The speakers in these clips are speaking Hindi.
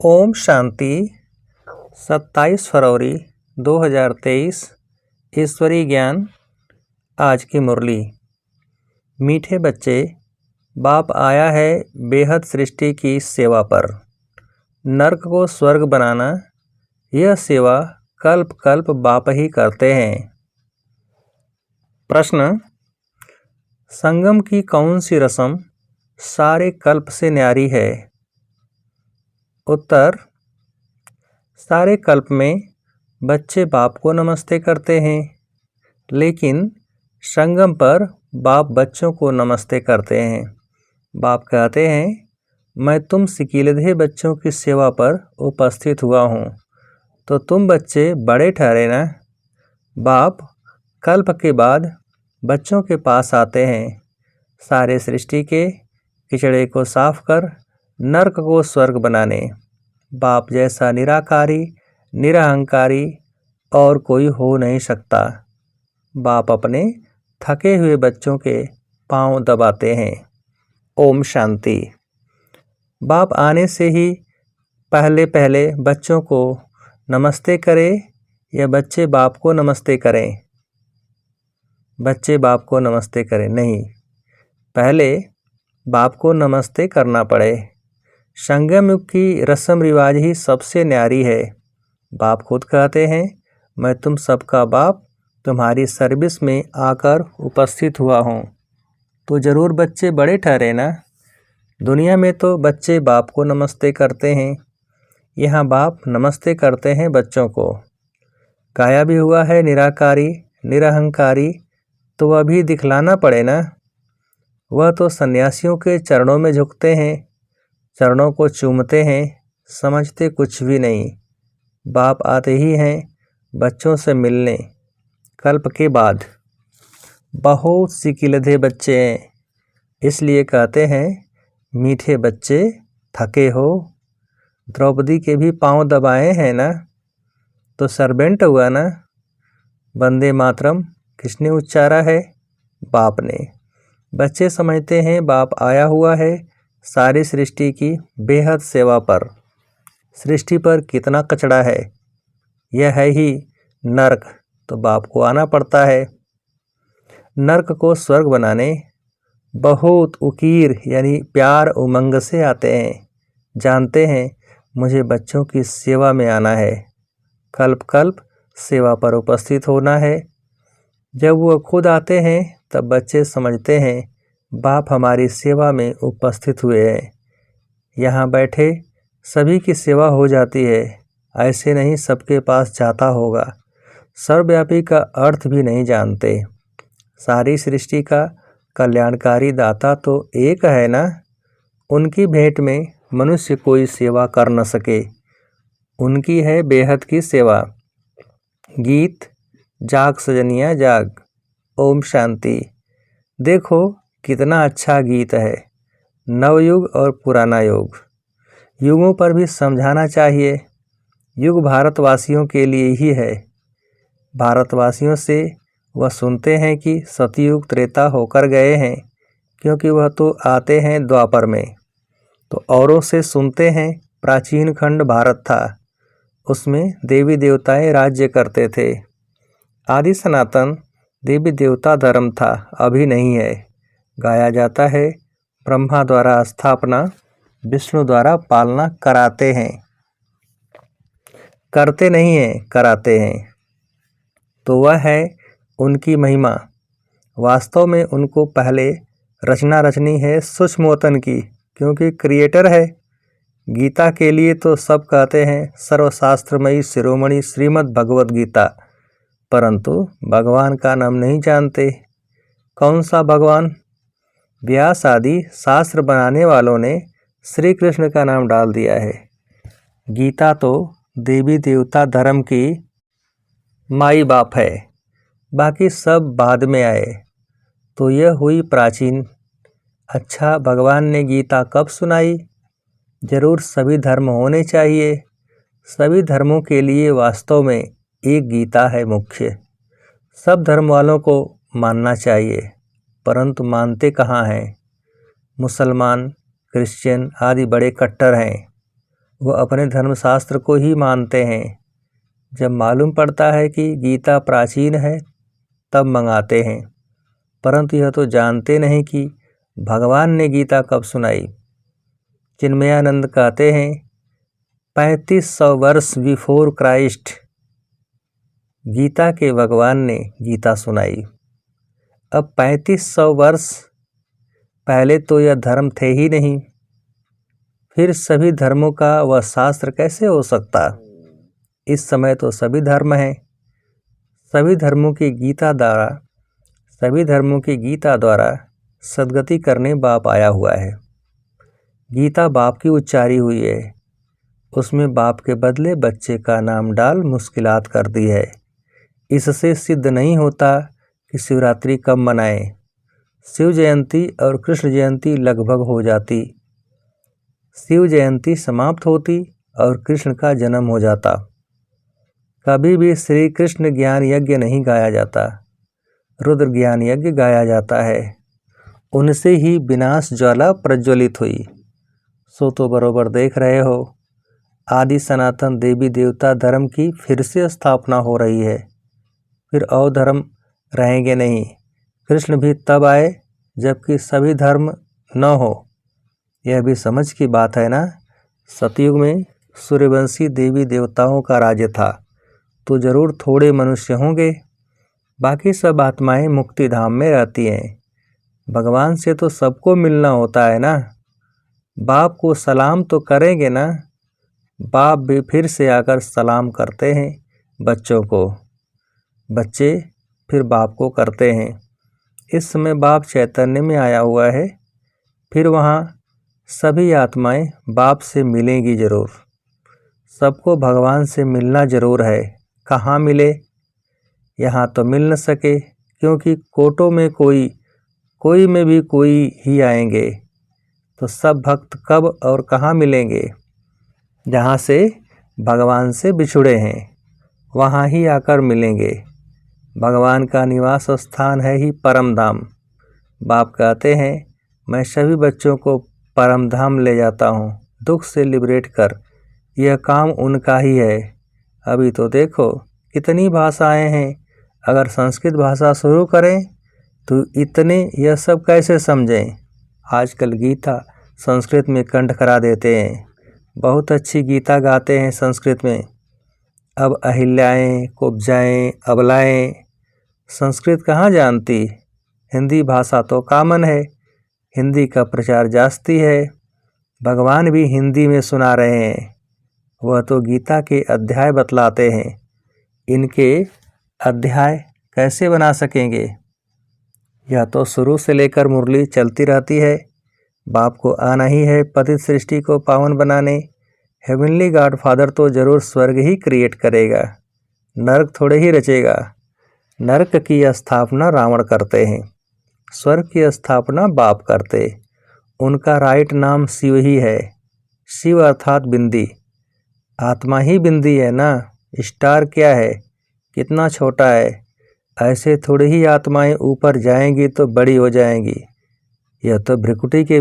ओम शांति। 27 फरवरी 2023 ईश्वरीय ज्ञान। आज की मुरली। मीठे बच्चे, बाप आया है बेहद सृष्टि की सेवा पर। नर्क को स्वर्ग बनाना, यह सेवा कल्प कल्प बाप ही करते हैं। प्रश्न: संगम की कौन सी रस्म सारे कल्प से न्यारी है? उत्तर: सारे कल्प में बच्चे बाप को नमस्ते करते हैं, लेकिन संगम पर बाप बच्चों को नमस्ते करते हैं। बाप कहते हैं, मैं तुम सिकीलधे बच्चों की सेवा पर उपस्थित हुआ हूँ, तो तुम बच्चे बड़े ठहरे ना। बाप कल्प के बाद बच्चों के पास आते हैं, सारे सृष्टि के किचड़े को साफ कर नर्क को स्वर्ग बनाने। बाप जैसा निराकारी, निरहंकारी और कोई हो नहीं सकता। बाप अपने थके हुए बच्चों के पांव दबाते हैं। ओम शांति। बाप आने से ही पहले पहले बच्चों को नमस्ते करें या बच्चे बाप को नमस्ते करें? बच्चे बाप को नमस्ते करें? नहीं, पहले बाप को नमस्ते करना पड़े। संगम युग की रस्म रिवाज ही सबसे न्यारी है। बाप खुद कहते हैं, मैं तुम सबका बाप तुम्हारी सर्विस में आकर उपस्थित हुआ हूँ, तो ज़रूर बच्चे बड़े ठहरे ना। दुनिया में तो बच्चे बाप को नमस्ते करते हैं, यहाँ बाप नमस्ते करते हैं बच्चों को। गाया भी हुआ है निराकारी, निरहंकारी, तो वह भी दिखलाना पड़े ना। वह तो सन्यासियों के चरणों में झुकते हैं, चरणों को चूमते हैं, समझते कुछ भी नहीं। बाप आते ही हैं बच्चों से मिलने। कल्प के बाद बहुत सिकीलधे बच्चे हैं, इसलिए कहते हैं, मीठे बच्चे थके हो। द्रौपदी के भी पांव दबाए हैं ना, तो सर्वेंट हुआ ना। वंदे मातरम किसने उच्चारा है? बाप ने। बच्चे समझते हैं बाप आया हुआ है सारी सृष्टि की बेहद सेवा पर। सृष्टि पर कितना कचड़ा है, यह है ही नर्क, तो बाप को आना पड़ता है। नर्क को स्वर्ग बनाने बहुत उकीर यानी प्यार उमंग से आते हैं। जानते हैं मुझे बच्चों की सेवा में आना है, कल्प कल्प सेवा पर उपस्थित होना है। जब वो खुद आते हैं तब बच्चे समझते हैं बाप हमारी सेवा में उपस्थित हुए हैं। यहाँ बैठे सभी की सेवा हो जाती है, ऐसे नहीं सबके पास जाता होगा। सर्वव्यापी का अर्थ भी नहीं जानते। सारी सृष्टि का कल्याणकारी दाता तो एक है ना। उनकी भेंट में मनुष्य कोई सेवा कर न सके, उनकी है बेहद की सेवा। गीत जाग सजनिया जाग। ओम शांति। देखो कितना अच्छा गीत है। नवयुग और पुराना युग, युगों पर भी समझाना चाहिए। युग भारतवासियों के लिए ही है। भारतवासियों से वह सुनते हैं कि सतयुग त्रेता होकर गए हैं, क्योंकि वह तो आते हैं द्वापर में। तो औरों से सुनते हैं प्राचीन खंड भारत था, उसमें देवी देवताएं राज्य करते थे। आदि सनातन देवी देवता धर्म था, अभी नहीं है। गाया जाता है ब्रह्मा द्वारा स्थापना, विष्णु द्वारा पालना कराते हैं। करते नहीं हैं, कराते हैं। तो वह है उनकी महिमा। वास्तव में उनको पहले रचना रचनी है सूक्ष्मोतन की, क्योंकि क्रिएटर है। गीता के लिए तो सब कहते हैं सर्वशास्त्रमयी शिरोमणि श्रीमद् भगवद गीता, परंतु भगवान का नाम नहीं जानते। कौन सा भगवान? व्यास आदि शास्त्र बनाने वालों ने श्री कृष्ण का नाम डाल दिया है। गीता तो देवी देवता धर्म की माई बाप है, बाकी सब बाद में आए। तो यह हुई प्राचीन। अच्छा, भगवान ने गीता कब सुनाई? जरूर सभी धर्म होने चाहिए। सभी धर्मों के लिए वास्तव में एक गीता है मुख्य। सब धर्म वालों को मानना चाहिए, परंतु मानते कहाँ हैं? मुसलमान, क्रिश्चियन आदि बड़े कट्टर हैं। वो अपने धर्मशास्त्र को ही मानते हैं। जब मालूम पड़ता है कि गीता प्राचीन है तब मंगाते हैं, परंतु यह तो जानते नहीं कि भगवान ने गीता कब सुनाई। चिन्मयानंद कहते हैं 3500 वर्ष बिफोर क्राइस्ट गीता के भगवान ने गीता सुनाई। अब 3500 वर्ष पहले तो यह धर्म थे ही नहीं, फिर सभी धर्मों का वह शास्त्र कैसे हो सकता। इस समय तो सभी धर्म हैं। सभी धर्मों की गीता द्वारा सद्गति करने बाप आया हुआ है। गीता बाप की उच्चारी हुई है, उसमें बाप के बदले बच्चे का नाम डाल मुश्किलात कर दी है। इससे सिद्ध नहीं होता कि शिवरात्रि कब मनाएं। शिव जयंती और कृष्ण जयंती लगभग हो जाती, शिव जयंती समाप्त होती और कृष्ण का जन्म हो जाता। कभी भी श्री कृष्ण ज्ञान यज्ञ नहीं गाया जाता, रुद्र ज्ञान यज्ञ गाया जाता है। उनसे ही विनाश ज्वाला प्रज्वलित हुई। सो तो बरोबर देख रहे हो, आदि सनातन देवी देवता धर्म की फिर से स्थापना हो रही है। फिर और धर्म रहेंगे नहीं। कृष्ण भी तब आए जबकि सभी धर्म न हो। यह भी समझ की बात है ना। सतयुग में सूर्यवंशी देवी देवताओं का राज्य था, तो जरूर थोड़े मनुष्य होंगे, बाकी सब आत्माएं मुक्ति धाम में रहती हैं। भगवान से तो सबको मिलना होता है ना। बाप को सलाम तो करेंगे ना। बाप भी फिर से आकर सलाम करते हैं बच्चों को, बच्चे फिर बाप को करते हैं। इस समय बाप चैतन्य में आया हुआ है, फिर वहाँ सभी आत्माएं बाप से मिलेंगी जरूर। सबको भगवान से मिलना जरूर है। कहाँ मिले? यहाँ तो मिल न सके, क्योंकि कोटों में कोई में भी कोई ही आएंगे। तो सब भक्त कब और कहाँ मिलेंगे? जहाँ से भगवान से बिछुड़े हैं वहाँ ही आकर मिलेंगे। भगवान का निवास स्थान है ही परम धाम। बाप कहते हैं मैं सभी बच्चों को परम धाम ले जाता हूँ दुख से लिबरेट कर। यह काम उनका ही है। अभी तो देखो कितनी भाषाएं हैं। अगर संस्कृत भाषा शुरू करें तो इतने यह सब कैसे समझें। आजकल गीता संस्कृत में कंठ करा देते हैं। बहुत अच्छी गीता गाते हैं संस्कृत में। अब अहिल्याएँ, कुब्जाएँ, अबलाएँ संस्कृत कहाँ जानती। हिंदी भाषा तो कॉमन है, हिंदी का प्रचार जास्ती है। भगवान भी हिंदी में सुना रहे हैं। वह तो गीता के अध्याय बतलाते हैं, इनके अध्याय कैसे बना सकेंगे। यह तो शुरू से लेकर मुरली चलती रहती है। बाप को आना ही है पतित सृष्टि को पावन बनाने। हेवनली गॉड फादर तो जरूर स्वर्ग ही क्रिएट करेगा, नरक थोड़े ही रचेगा। नरक की स्थापना रावण करते हैं, स्वर्ग की स्थापना बाप करते। उनका राइट नाम शिव ही है। शिव अर्थात बिंदी, आत्मा ही बिंदी है ना। स्टार क्या है, कितना छोटा है। ऐसे थोड़ी ही आत्माएं ऊपर जाएंगी तो बड़ी हो जाएंगी। यह तो भ्रिकुटी के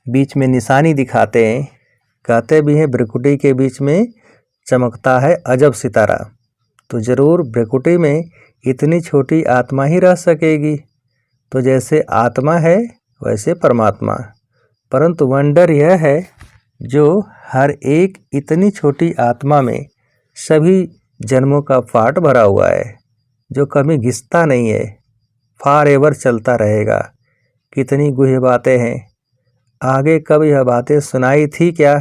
बीच में निशानी दिखाते हैं। कहते भी हैं भ्रिकुटी के बीच में चमकता है अजब सितारा। तो जरूर भ्रिकुटी में इतनी छोटी आत्मा ही रह सकेगी। तो जैसे आत्मा है वैसे परमात्मा। परंतु वंडर यह है जो हर एक इतनी छोटी आत्मा में सभी जन्मों का पाठ भरा हुआ है, जो कभी घिसता नहीं है, फॉर एवर चलता रहेगा। कितनी गुह्य बातें हैं। आगे कब यह बातें सुनाई थी क्या?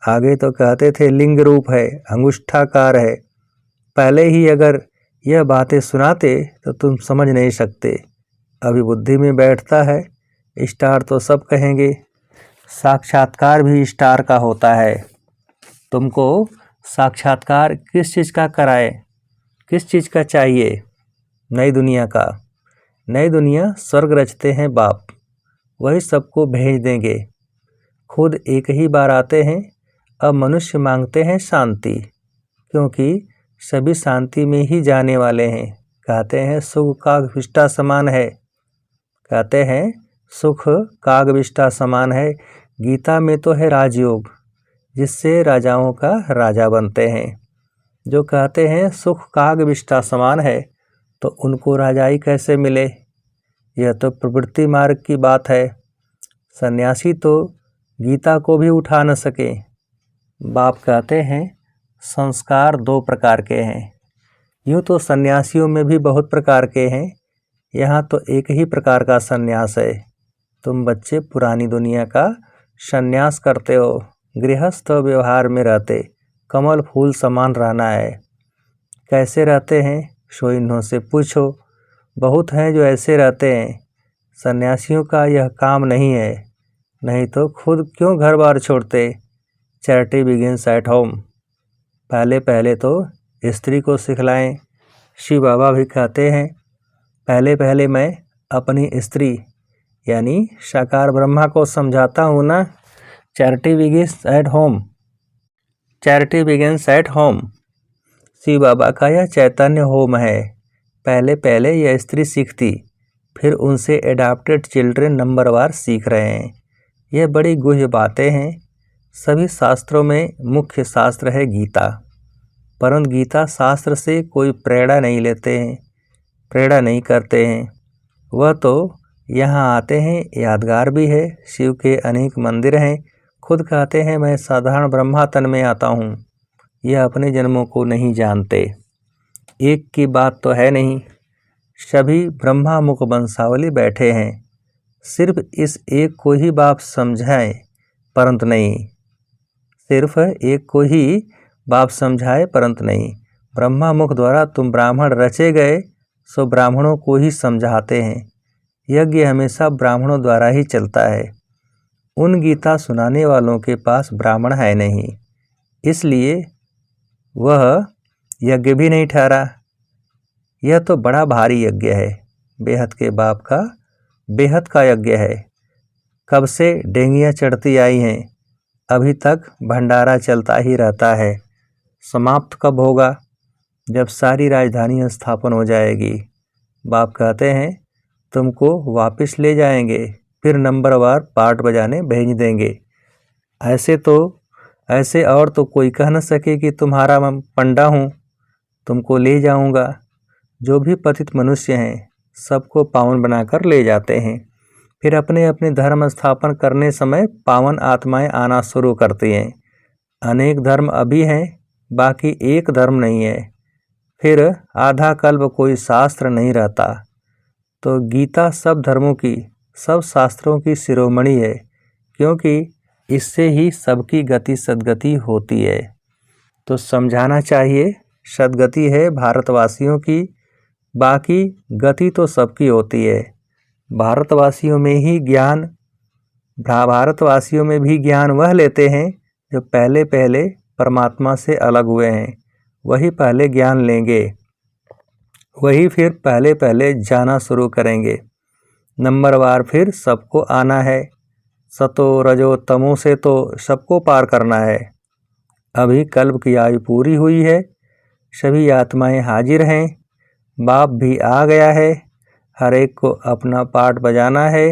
आगे तो कहते थे लिंग रूप है, अंगुष्ठाकार है। पहले ही अगर यह बातें सुनाते तो तुम समझ नहीं सकते। अभी बुद्धि में बैठता है। स्टार तो सब कहेंगे, साक्षात्कार भी स्टार का होता है। तुमको साक्षात्कार किस चीज़ का कराए, किस चीज़ का चाहिए? नई दुनिया का। नई दुनिया स्वर्ग रचते हैं बाप, वही सबको भेज देंगे। खुद एक ही बार आते हैं। अब मनुष्य मांगते हैं शांति, क्योंकि सभी शांति में ही जाने वाले हैं। कहते हैं सुख कागविष्टा समान है। कहते हैं सुख कागविष्टा समान है। गीता में तो है राजयोग, जिससे राजाओं का राजा बनते हैं। जो कहते हैं सुख काग विष्ठा समान है, तो उनको राजाई कैसे मिले? यह तो प्रवृत्ति मार्ग की बात है। सन्यासी तो गीता को भी उठा न सके। बाप कहते हैं संस्कार 2 प्रकार के हैं। यूँ तो सन्यासियों में भी बहुत प्रकार के हैं, यहाँ तो एक ही प्रकार का सन्यास है। तुम बच्चे पुरानी दुनिया का सन्यास करते हो, गृहस्थ व्यवहार में रहते, कमल फूल समान रहना है। कैसे रहते हैं सो इन्हों से पूछो, बहुत हैं जो ऐसे रहते हैं। सन्यासियों का यह काम नहीं है, नहीं तो खुद क्यों घर बार छोड़ते। Charity begins at home. पहले पहले तो स्त्री को सिखलाएं। शिव बाबा भी कहते हैं पहले पहले मैं अपनी स्त्री यानी साकार ब्रह्मा को समझाता हूँ ना। Charity begins at home. Charity begins at home Shiv Baba का यह चैतन्य होम है। पहले पहले यह स्त्री सीखती, फिर उनसे एडाप्टेड चिल्ड्रेन नंबरवार सीख रहे हैं। यह बड़ी गुह्य बातें हैं। सभी शास्त्रों में मुख्य शास्त्र है गीता, परंतु गीता शास्त्र से कोई प्रेरणा नहीं लेते हैं, प्रेरणा नहीं करते हैं। वह तो यहाँ आते हैं, यादगार भी है। शिव के अनेक मंदिर हैं। खुद कहते हैं मैं साधारण ब्रह्मा तन में आता हूँ। यह अपने जन्मों को नहीं जानते। एक की बात तो है नहीं, सभी ब्रह्मा मुख वंशावली बैठे हैं। सिर्फ इस एक को ही बाप समझाए परंतु नहीं। सिर्फ एक को ही बाप समझाए परंतु नहीं। ब्रह्मा मुख द्वारा तुम ब्राह्मण रचे गए, सो ब्राह्मणों को ही समझाते हैं। यज्ञ हमेशा ब्राह्मणों द्वारा ही चलता है। उन गीता सुनाने वालों के पास ब्राह्मण है नहीं, इसलिए वह यज्ञ भी नहीं ठहरा। यह तो बड़ा भारी यज्ञ है। बेहद के बाप का बेहद का यज्ञ है। कब से डेंगियाँ चढ़ती आई हैं, अभी तक भंडारा चलता ही रहता है। समाप्त कब होगा? जब सारी राजधानी स्थापन हो जाएगी। बाप कहते हैं तुमको वापस ले जाएंगे, फिर नंबरवार पार्ट बजाने भेज देंगे। ऐसे और तो कोई कह न सके कि तुम्हारा मैं पंडा हूँ। तुमको ले जाऊँगा। जो भी पतित मनुष्य हैं सबको पावन बनाकर ले जाते हैं। फिर अपने अपने धर्म स्थापन करने समय पावन आत्माएं आना शुरू करती हैं। अनेक धर्म अभी हैं, बाकी एक धर्म नहीं है। फिर आधा कल्प कोई शास्त्र नहीं रहता। तो गीता सब धर्मों की, सब शास्त्रों की शिरोमणि है, क्योंकि इससे ही सबकी गति सद्गति होती है। तो समझाना चाहिए सद्गति है भारतवासियों की, बाकी गति तो सबकी होती है। भारतवासियों में भी ज्ञान वह लेते हैं जो पहले पहले परमात्मा से अलग हुए हैं। वही पहले ज्ञान लेंगे, वही फिर पहले पहले जाना शुरू करेंगे। नंबरवार फिर सबको आना है। सतो रजो तमो से तो सबको पार करना है। अभी कल्प की आयु पूरी हुई है, सभी आत्माएं हाजिर हैं। बाप भी आ गया है। हर एक को अपना पार्ट बजाना है।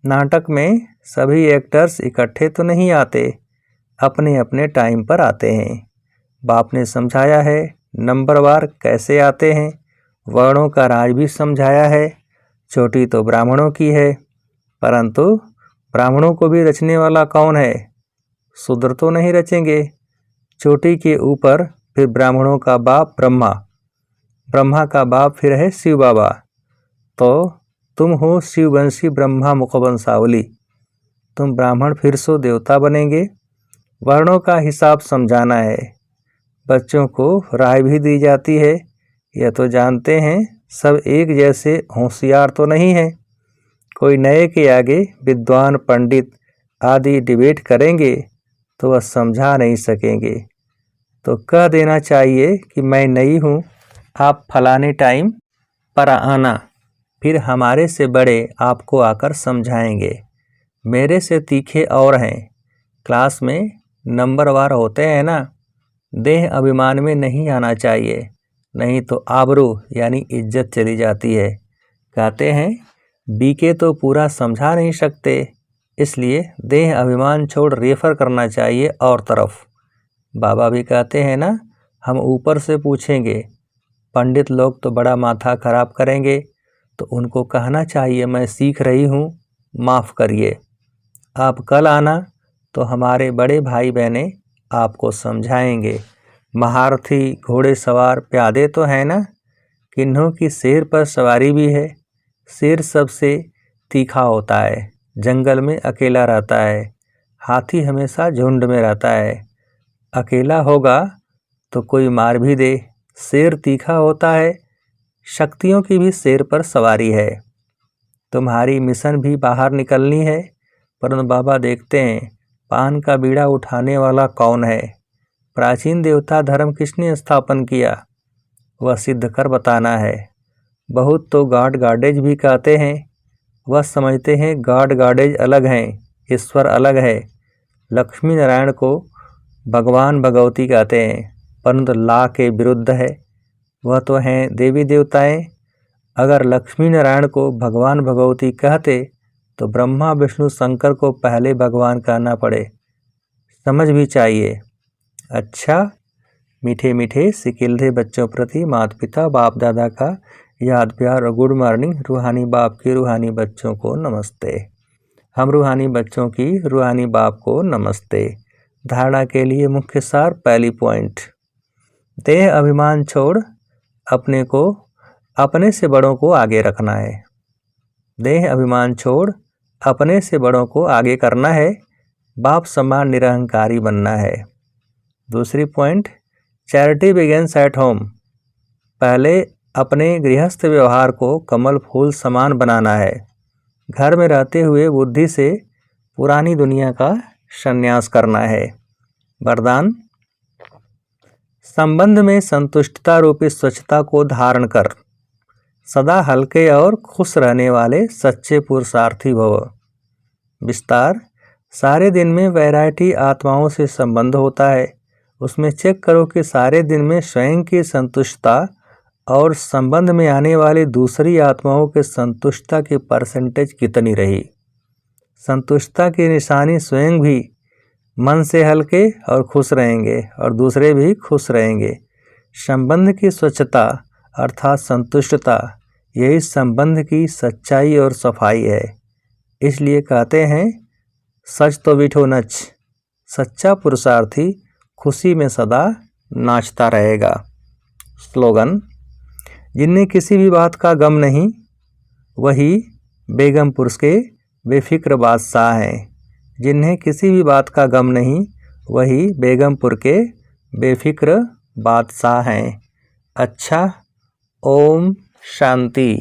नाटक में सभी एक्टर्स इकट्ठे तो नहीं आते, अपने अपने टाइम पर आते हैं। बाप ने समझाया है नंबरवार कैसे आते हैं। वर्णों का राज भी समझाया है। चोटी तो ब्राह्मणों की है, परंतु ब्राह्मणों को भी रचने वाला कौन है? शूद्र तो नहीं रचेंगे। चोटी के ऊपर फिर ब्राह्मणों का बाप ब्रह्मा, ब्रह्मा का बाप फिर है शिव बाबा। तो तुम हो शिववंशी ब्रह्मा मुखवंशावली। तुम ब्राह्मण फिर सो देवता बनेंगे। वर्णों का हिसाब समझाना है। बच्चों को राय भी दी जाती है। यह तो जानते हैं सब एक जैसे होशियार तो नहीं हैं। कोई नए के आगे विद्वान पंडित आदि डिबेट करेंगे तो वह समझा नहीं सकेंगे। तो कह देना चाहिए कि मैं नई हूँ, आप फलाने टाइम पर आना, फिर हमारे से बड़े आपको आकर समझाएंगे। मेरे से तीखे और हैं। क्लास में नंबरवार होते हैं ना। देह अभिमान में नहीं आना चाहिए, नहीं तो आबरू यानी इज्जत चली जाती है। कहते हैं बीके तो पूरा समझा नहीं सकते, इसलिए देह अभिमान छोड़ रेफर करना चाहिए और तरफ। बाबा भी कहते हैं ना, हम ऊपर से पूछेंगे, पंडित लोग तो बड़ा माथा खराब करेंगे, तो उनको कहना चाहिए मैं सीख रही हूँ, माफ़ करिए। आप कल आना तो हमारे बड़े भाई बहनें आपको समझाएंगे। महारथी, घोड़े सवार, प्यादे तो हैं ना, किन्हों की शेर पर सवारी भी है। शेर सबसे तीखा होता है, जंगल में अकेला रहता है। हाथी हमेशा झुंड में रहता है, अकेला होगा तो कोई मार भी दे। शेर तीखा होता है, शक्तियों की भी शेर पर सवारी है। तुम्हारी मिशन भी बाहर निकलनी है, परंतु बाबा देखते हैं पान का बीड़ा उठाने वाला कौन है। प्राचीन देवता धर्म किसने स्थापन किया, वह सिद्ध कर बताना है। बहुत तो गॉड गॉडेज भी कहते हैं, वह समझते हैं गॉड गॉडेज अलग हैं, ईश्वर अलग है। लक्ष्मी नारायण को भगवान भगवती कहते हैं, परंतु ला के विरुद्ध है। वह तो हैं देवी देवताएं। अगर लक्ष्मी नारायण को भगवान भगवती कहते तो ब्रह्मा विष्णु शंकर को पहले भगवान कहना पड़े, समझ भी चाहिए। अच्छा, मीठे मीठे सिकिलधे बच्चों प्रति माता पिता बाप दादा का याद प्यार और गुड मॉर्निंग। रूहानी बाप के रूहानी बच्चों को नमस्ते। हम रूहानी बच्चों की रूहानी बाप को नमस्ते। धारणा के लिए मुख्य सार, पहली पॉइंट, देह अभिमान छोड़ अपने को अपने से बड़ों को आगे रखना है। देह अभिमान छोड़ अपने से बड़ों को आगे करना है, बाप समान निरहंकारी बनना है। दूसरी point, charity begins at home. पहले अपने गृहस्थ व्यवहार को कमल फूल समान बनाना है। घर में रहते हुए बुद्धि से पुरानी दुनिया का संन्यास करना है। वरदान, संबंध में संतुष्टता रूपी स्वच्छता को धारण कर सदा हल्के और खुश रहने वाले सच्चे पुरुषार्थी भव। विस्तार, सारे दिन में वैरायटी आत्माओं से संबंध होता है, उसमें चेक करो कि सारे दिन में स्वयं की संतुष्टता और संबंध में आने वाली दूसरी आत्माओं के संतुष्टता की परसेंटेज कितनी रही। संतुष्टता की निशानी स्वयं भी मन से हल्के और खुश रहेंगे और दूसरे भी खुश रहेंगे। संबंध की स्वच्छता अर्थात संतुष्टता, यही संबंध की सच्चाई और सफाई है। इसलिए कहते हैं सच तो बिठो नच। सच्चा पुरुषार्थी खुशी में सदा नाचता रहेगा। स्लोगन, जिन्हें किसी भी बात का गम नहीं, वही बेगम पुरुष के बेफिक्र बादशाह हैं। जिन्हें किसी भी बात का गम नहीं, वही बेगमपुर के बेफिक्र बादशाह हैं। अच्छा, ओम शांति।